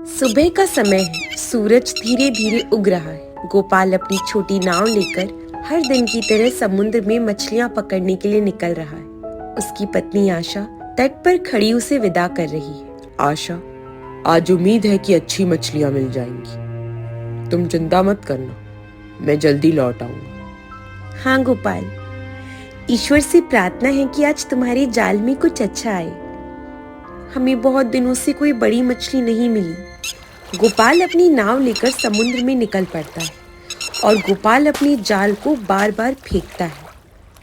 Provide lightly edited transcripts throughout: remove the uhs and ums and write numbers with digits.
सुबह का समय है। सूरज धीरे धीरे उग रहा है। गोपाल अपनी छोटी नाव लेकर हर दिन की तरह समुद्र में मछलियां पकड़ने के लिए निकल रहा है। उसकी पत्नी आशा तट पर खड़ी उसे विदा कर रही है। आशा, आज उम्मीद है कि अच्छी मछलियां मिल जाएंगी। तुम चिंता मत करना, मैं जल्दी लौट आऊंगा। हाँ गोपाल, ईश्वर से प्रार्थना है कि आज तुम्हारे जाल में कुछ अच्छा आए। हमें बहुत दिनों से कोई बड़ी मछली नहीं मिली। गोपाल अपनी नाव लेकर समुद्र में निकल पड़ता है और गोपाल अपने जाल को बार बार फेंकता है,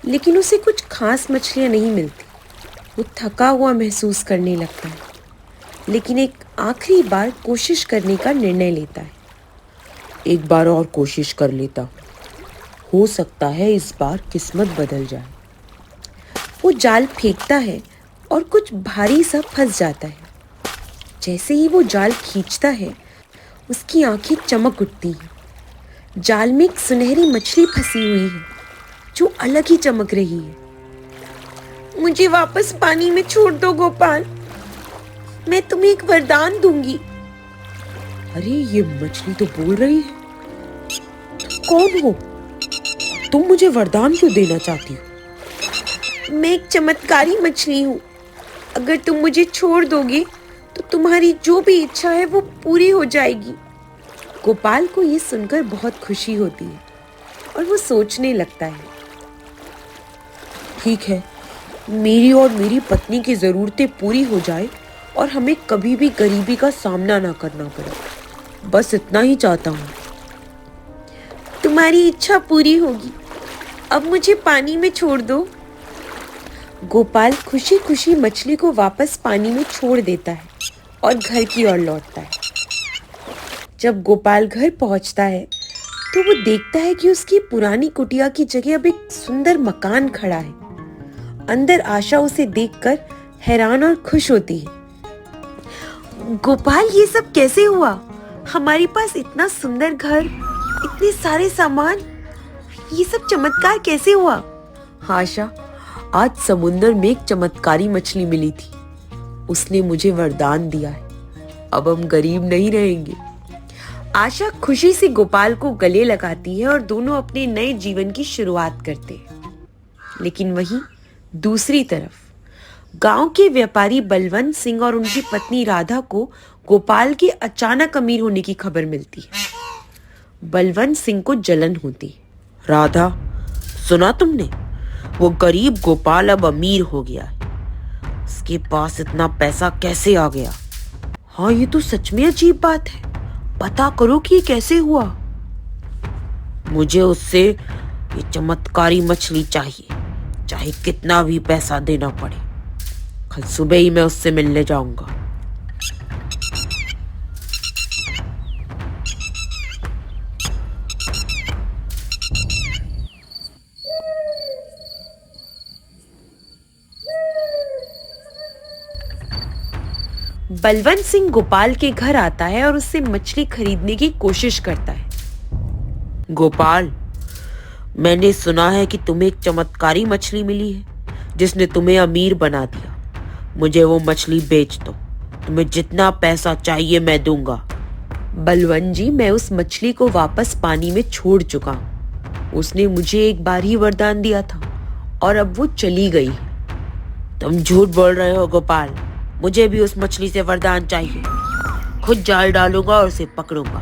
लेकिन उसे कुछ खास मछलियां नहीं मिलती। वो थका हुआ महसूस करने लगता है, लेकिन एक आखिरी बार कोशिश करने का निर्णय लेता है। एक बार और कोशिश कर लेता हूँ, हो सकता है इस बार किस्मत बदल जाए। वो जाल फेंकता है और कुछ भारी सा फंस जाता है। जैसे ही वो जाल खींचता है, उसकी आंखें चमक उठती हैं। जाल में एक सुनहरी मछली फंसी हुई है जो अलग ही चमक रही है। मुझे वापस पानी में छोड़ दो गोपाल, मैं तुम्हें एक वरदान दूंगी। अरे, ये मछली तो बोल रही है। कौन हो तुम? मुझे वरदान क्यों देना चाहती हो? मैं एक चमत्कारी मछली हूँ। अगर तुम मुझे छोड़ दोगे तो तुम्हारी जो भी इच्छा है वो पूरी हो जाएगी। गोपाल को ये सुनकर बहुत खुशी होती है और वो सोचने लगता है, ठीक है, मेरी और मेरी पत्नी की जरूरतें पूरी हो जाए और हमें कभी भी गरीबी का सामना ना करना पड़े। बस इतना ही चाहता हूँ। तुम्हारी इच्छा पूरी होगी। अब मुझे पानी में छोड़ दो। गोपाल खुशी खुशी मछली को वापस पानी में छोड़ देता है और घर की ओर लौटता है। जब गोपाल घर पहुंचता है तो वो देखता है कि उसकी पुरानी कुटिया की जगह अब एक सुंदर मकान खड़ा है। अंदर आशा उसे देखकर हैरान और खुश होती है। गोपाल, ये सब कैसे हुआ? हमारे पास इतना सुंदर घर, इतने सारे सामान, ये सब चमत्कार कैसे हुआ? आशा, आज समुद्र में एक चमत्कारी मछली मिली थी। उसने मुझे वरदान दिया है। अब हम गरीब नहीं रहेंगे। आशा खुशी से गोपाल को गले लगाती है और दोनों अपने नए जीवन की शुरुआत करते हैं। लेकिन वहीं दूसरी तरफ गांव के व्यापारी बलवंत सिंह और उनकी पत्नी राधा को गोपाल के अचानक अमीर होने की खबर मिलती है। बलवंत सिंह को जलन होती है। राधा, सुना तुमने? वो गरीब गोपाल अब अमीर हो गया है। उसके पास इतना पैसा कैसे आ गया? हाँ, ये तो सच में अजीब बात है। पता करो कि ये कैसे हुआ। मुझे उससे ये चमत्कारी मछली चाहिए, चाहे कितना भी पैसा देना पड़े। कल सुबह ही मैं उससे मिलने जाऊंगा। बलवंत सिंह गोपाल के घर आता है और उससे मछली खरीदने की कोशिश करता है। गोपाल, मैंने सुना है कि तुम्हें एक चमत्कारी मछली मिली है जिसने तुम्हें अमीर बना दिया। मुझे वो मछली बेच दो। तुम्हें जितना पैसा चाहिए मैं दूंगा। बलवंत जी, मैं उस मछली को वापस पानी में छोड़ चुका हूँ। उसने मुझे एक बार ही वरदान दिया था और अब वो चली गई। तुम झूठ बोल रहे हो गोपाल। मुझे भी उस मछली से वरदान चाहिए। खुद जाल डालूंगा और उसे पकड़ूंगा।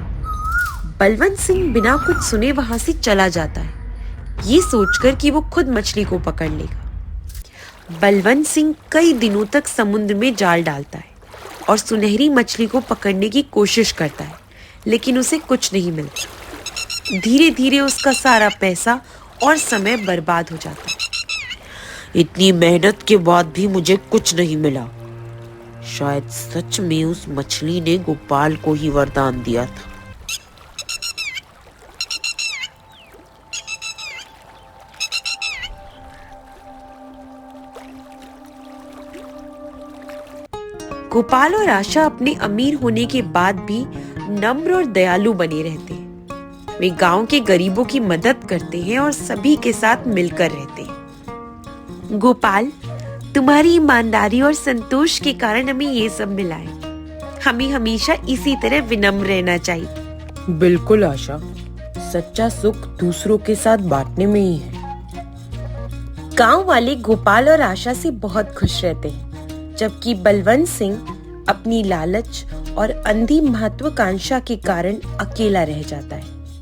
बलवंत सिंह बिना कुछ सुने वहां से चला जाता है, ये सोचकर कि वो खुद मछली को पकड़ लेगा। बलवंत सिंह कई दिनों तक समुद्र में जाल डालता है और सुनहरी मछली को पकड़ने की कोशिश करता है, लेकिन उसे कुछ नहीं मिलता। धीरे धीरे उसका सारा पैसा और समय बर्बाद हो जाता है। इतनी मेहनत के बाद भी मुझे कुछ नहीं मिला। शायद सच में उस मछली ने गोपाल को ही वरदान दिया था। गोपाल और आशा अपने अमीर होने के बाद भी नम्र और दयालु बने रहते हैं। वे गांव के गरीबों की मदद करते हैं और सभी के साथ मिलकर रहते हैं। गोपाल, तुम्हारी ईमानदारी और संतोष के कारण हमें ये सब मिला है। हमें हमेशा इसी तरह विनम्र रहना चाहिए। बिल्कुल आशा, सच्चा सुख दूसरों के साथ बांटने में ही है। गांव वाले गोपाल और आशा से बहुत खुश रहते हैं, जबकि बलवंत सिंह अपनी लालच और अंधी महत्वाकांक्षा के कारण अकेला रह जाता है।